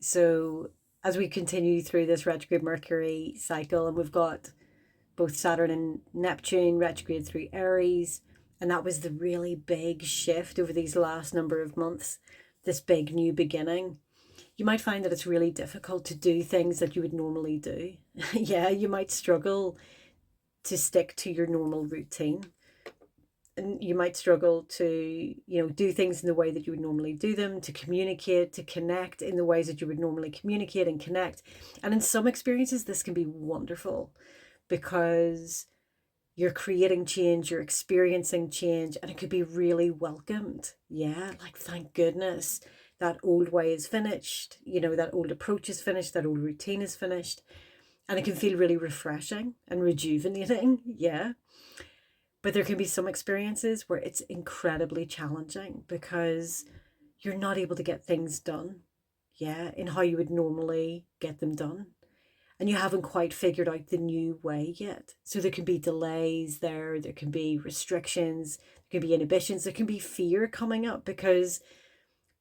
So as we continue through this retrograde Mercury cycle, and we've got both Saturn and Neptune retrograde through Aries, and that was the really big shift over these last number of months, this big new beginning. You might find that it's really difficult to do things that you would normally do. Yeah, you might struggle to stick to your normal routine. And you might struggle to, do things in the way that you would normally do them, to communicate, to connect in the ways that you would normally communicate and connect. And in some experiences, this can be wonderful because you're creating change, you're experiencing change, and it could be really welcomed. Yeah, like thank goodness that old way is finished, that old approach is finished, that old routine is finished. And it can feel really refreshing and rejuvenating. Yeah. But there can be some experiences where it's incredibly challenging because you're not able to get things done, yeah, in how you would normally get them done. And you haven't quite figured out the new way yet. So there can be delays there can be restrictions, there can be inhibitions, there can be fear coming up because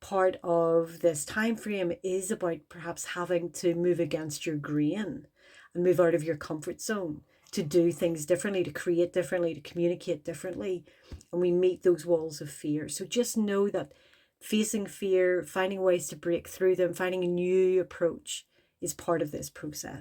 part of this time frame is about perhaps having to move against your grain and move out of your comfort zone, to do things differently, to create differently, to communicate differently. And we meet those walls of fear. So just know that facing fear, finding ways to break through them, finding a new approach is part of this process.